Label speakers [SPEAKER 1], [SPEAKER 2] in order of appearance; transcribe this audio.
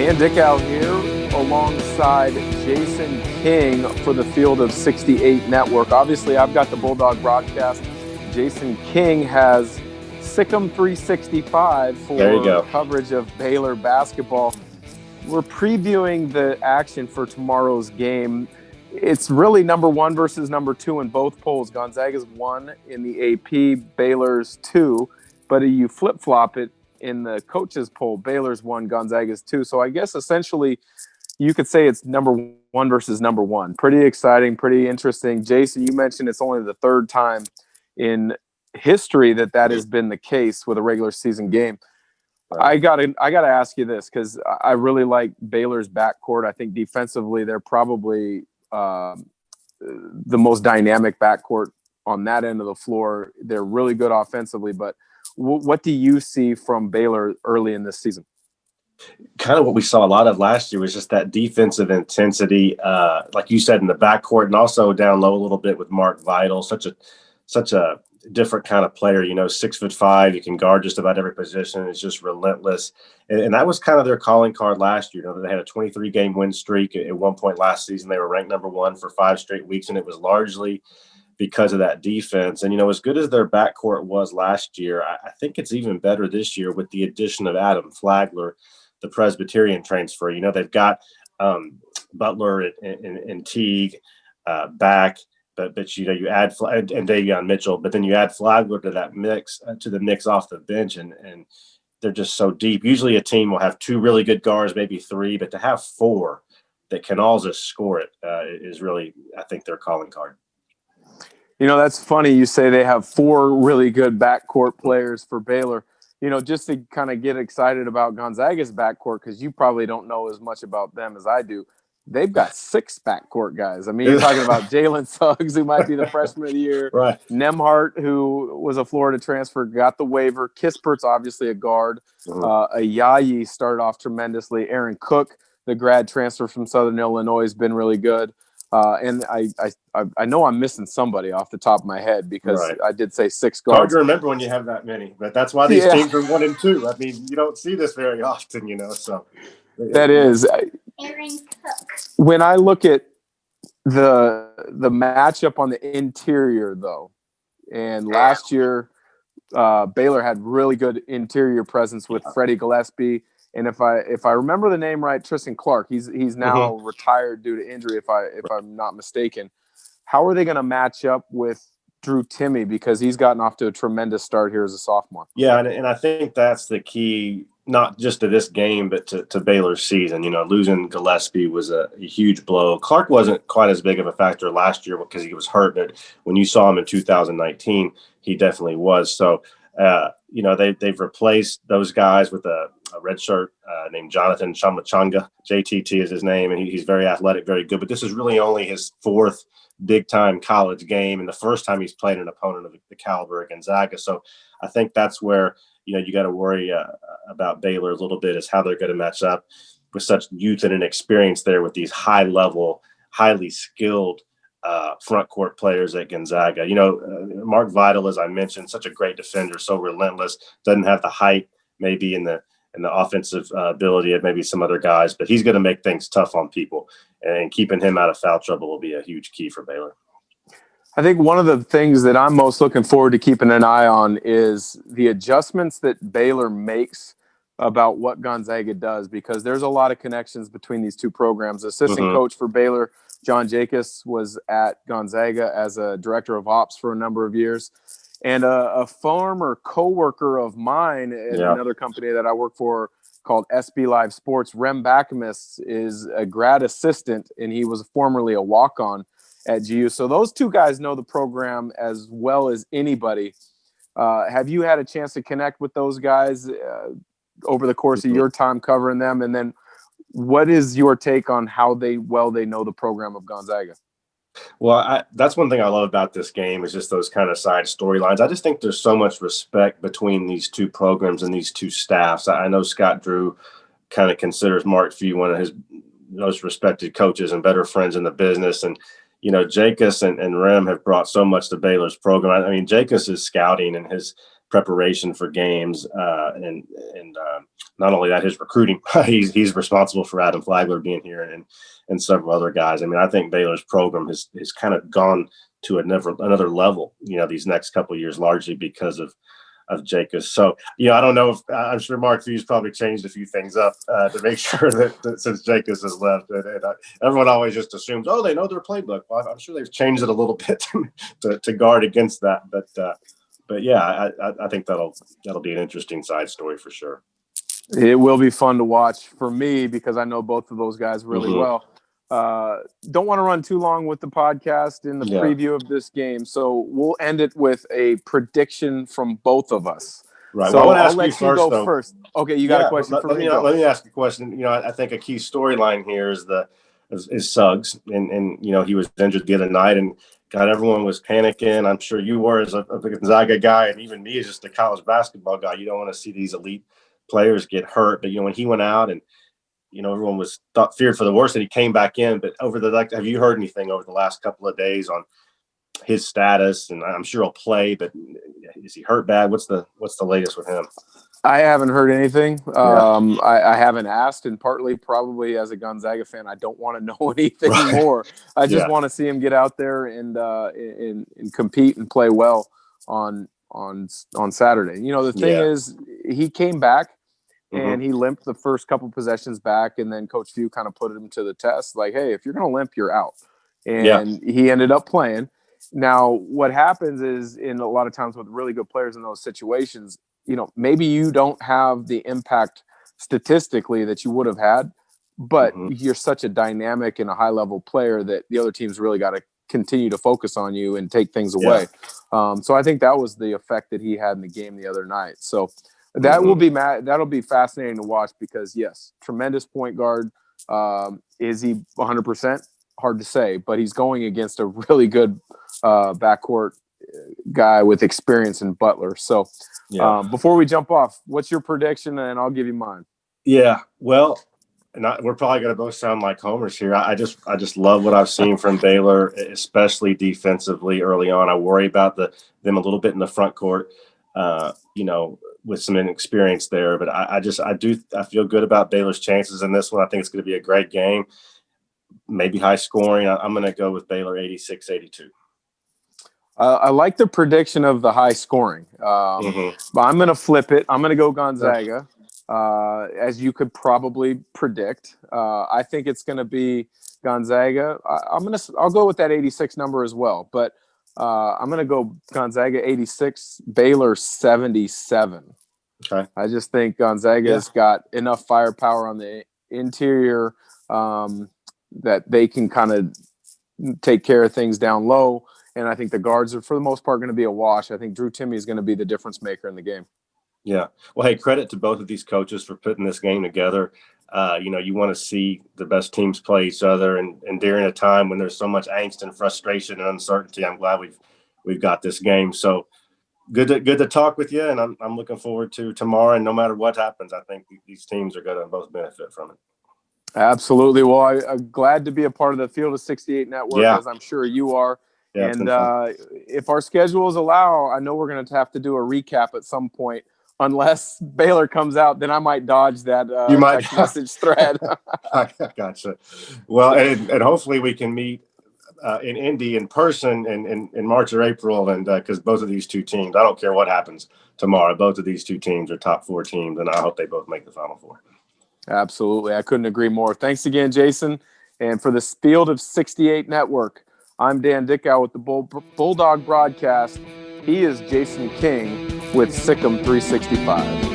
[SPEAKER 1] Dan Dickau here alongside Jason King for the Field of 68 Network. Obviously, I've got the Bulldog Broadcast. Jason King has Sic'Em 365 for coverage of Baylor basketball. We're previewing the action for tomorrow's game. It's really number 1 versus number 2 in both polls. Gonzaga's 1 in the AP, Baylor's 2. But you flip-flop it in the coaches poll. Baylor's 1, Gonzaga's 2. So I guess essentially you could say it's number 1 versus number 1. Pretty exciting, pretty interesting. Jason, you mentioned it's only the third time in history that has been the case with a regular season game. Right. I gotta ask you this, because I really like Baylor's backcourt. I think defensively they're probably the most dynamic backcourt on that end of the floor. They're really good offensively, but what do you see from Baylor early in this season?
[SPEAKER 2] Kind of what we saw a lot of last year was just that defensive intensity, like you said, in the backcourt, and also down low a little bit with Mark Vital. Such a different kind of player, 6'5". You can guard just about every position. It's just relentless, and that was kind of their calling card last year. They had a 23-game win streak at one point last season. They were ranked number 1 for 5 straight weeks, and it was largely because of that defense. And, as good as their backcourt was last year, I think it's even better this year with the addition of Adam Flagler, the Presbyterian transfer. They've got Butler and Teague back, but you add and Davion Mitchell, but then you add Flagler to that mix, to the mix off the bench, and they're just so deep. Usually a team will have 2 really good guards, maybe 3, but to have 4 that can all just score it is really, I think, their calling card.
[SPEAKER 1] That's funny. You say they have 4 really good backcourt players for Baylor. Just to kind of get excited about Gonzaga's backcourt, because you probably don't know as much about them as I do. They've got 6 backcourt guys. I mean, you're talking about Jalen Suggs, who might be the freshman of the year.
[SPEAKER 2] Right.
[SPEAKER 1] Nemhart, who was a Florida transfer, got the waiver. Kispert's obviously a guard. Ayayi started off tremendously. Aaron Cook, the grad transfer from Southern Illinois, has been really good. And I know I'm missing somebody off the top of my head, because I did say 6 guards.
[SPEAKER 2] Hard to remember when you have that many, but that's why these teams are 1 and 2. I mean, you don't see this very often, so.
[SPEAKER 1] That is.
[SPEAKER 3] Aaron Cook.
[SPEAKER 1] When I look at the matchup on the interior, though, and last year Baylor had really good interior presence with Freddie Gillespie, and if I remember the name right, Tristan Clark. He's now retired due to injury, if I'm not mistaken. How are they going to match up with Drew Timme, because he's gotten off to a tremendous start here as a sophomore?
[SPEAKER 2] Yeah, and I think that's the key, not just to this game, but to Baylor's season. Losing Gillespie was a huge blow. Clark wasn't quite as big of a factor last year because he was hurt, but when you saw him in 2019, he definitely was. So, they've replaced those guys with a redshirt named Jonathan Chamachanga. JTT is his name, and he's very athletic, very good. But this is really only his 4th big-time college game, and the first time he's played an opponent of the caliber of Gonzaga. So I think that's where you got to worry about Baylor a little bit, is how they're going to match up with such youth and inexperience there with these high-level, highly skilled front court players at Gonzaga. Mark Vital, as I mentioned, such a great defender, so relentless, doesn't have the height maybe in the offensive ability of maybe some other guys, but he's going to make things tough on people, and keeping him out of foul trouble will be a huge key for Baylor.
[SPEAKER 1] I think one of the things that I'm most looking forward to keeping an eye on is the adjustments that Baylor makes about what Gonzaga does, because there's a lot of connections between these two programs. Assistant coach for Baylor, John Jacobs, was at Gonzaga as a director of ops for a number of years. And a former coworker of mine at another company that I work for called SB Live Sports, Rem Bakamis, is a grad assistant, and he was formerly a walk-on at GU. So those two guys know the program as well as anybody. Have you had a chance to connect with those guys over the course of your time covering them? And then what is your take on how they know the program of Gonzaga?
[SPEAKER 2] Well, that's one thing I love about this game, is just those kind of side storylines. I just think there's so much respect between these two programs and these two staffs. I know Scott Drew kind of considers Mark Few one of his most respected coaches and better friends in the business. And, Jacobs and Rem have brought so much to Baylor's program. I mean, Jacobs' scouting and his preparation for games, and not only that, his recruiting. he's responsible for Adam Flagler being here and several other guys. I mean, I think Baylor's program has kind of gone to another level, these next couple of years, largely because of Jacobs. So, I don't know if I'm sure Mark Few's probably changed a few things up to make sure that since Jacobs has left, and everyone always just assumes, oh, they know their playbook. Well, I'm sure they've changed it a little bit to guard against that. But yeah, I think that'll be an interesting side story for sure.
[SPEAKER 1] It will be fun to watch for me because I know both of those guys really well. Don't want to run too long with the podcast in the preview of this game, so we'll end it with a prediction from both of us.
[SPEAKER 2] Right.
[SPEAKER 1] So
[SPEAKER 2] well, I want to
[SPEAKER 1] I'll let you go first. Okay, you got a question for me?
[SPEAKER 2] Let me ask a question. I think a key storyline here is Suggs, and he was injured the other night, and God, everyone was panicking. I'm sure you were as a Gonzaga guy, and even me as just a college basketball guy. You don't want to see these elite players get hurt, but when he went out and everyone was feared for the worst, and he came back in. But have you heard anything over the last couple of days on his status? And I'm sure he'll play, but is he hurt bad? What's the latest with him?
[SPEAKER 1] I haven't heard anything. I haven't asked, and partly probably as a Gonzaga fan, I don't want to know anything more. I just want to see him get out there and compete and play well on Saturday. The thing is, he came back. And he limped the first couple possessions back, and then Coach Few kind of put him to the test. Like, hey, if you're going to limp, you're out. And he ended up playing. Now, what happens is, in a lot of times with really good players in those situations, maybe you don't have the impact statistically that you would have had, but you're such a dynamic and a high-level player that the other team's really got to continue to focus on you and take things away. So I think that was the effect that he had in the game the other night. So that'll be fascinating to watch because, yes, tremendous point guard. Is he 100%? Hard to say, but he's going against a really good backcourt guy with experience in Butler. So before we jump off, what's your prediction? And I'll give you mine.
[SPEAKER 2] Yeah, well, we're probably going to both sound like homers here. I just love what I've seen from Baylor, especially defensively early on. I worry about them a little bit in the front court. With some inexperience there, but I feel good about Baylor's chances in this one. I think it's going to be a great game, maybe high scoring. I'm going to go with Baylor 86-82.
[SPEAKER 1] I like the prediction of the high scoring, but I'm going to flip it. I'm going to go Gonzaga, as you could probably predict. I think it's going to be Gonzaga. I'll go with that 86 number as well, but I'm going to go Gonzaga 86, Baylor 77.
[SPEAKER 2] Okay.
[SPEAKER 1] I just think Gonzaga's got enough firepower on the interior that they can kind of take care of things down low. And I think the guards are, for the most part, going to be a wash. I think Drew Timme is going to be the difference maker in the game.
[SPEAKER 2] Yeah. Well, hey, credit to both of these coaches for putting this game together. You want to see the best teams play each other, and during a time when there's so much angst and frustration and uncertainty, I'm glad we've got this game. So good to talk with you, and I'm looking forward to tomorrow. And no matter what happens, I think these teams are going to both benefit from it.
[SPEAKER 1] Absolutely. Well, I'm glad to be a part of the Field of 68 network, as I'm sure you are. Yeah, and if our schedules allow, I know we're going to have to do a recap at some point. Unless Baylor comes out, then I might dodge that text message thread.
[SPEAKER 2] I gotcha. Well, and hopefully we can meet in Indy in person in March or April, and because both of these two teams, I don't care what happens tomorrow, both of these two teams are top 4 teams, and I hope they both make the Final Four.
[SPEAKER 1] Absolutely. I couldn't agree more. Thanks again, Jason. And for the Field of 68 Network, I'm Dan Dickau with the Bulldog Broadcast. He is Jason King with Sic'Em 365.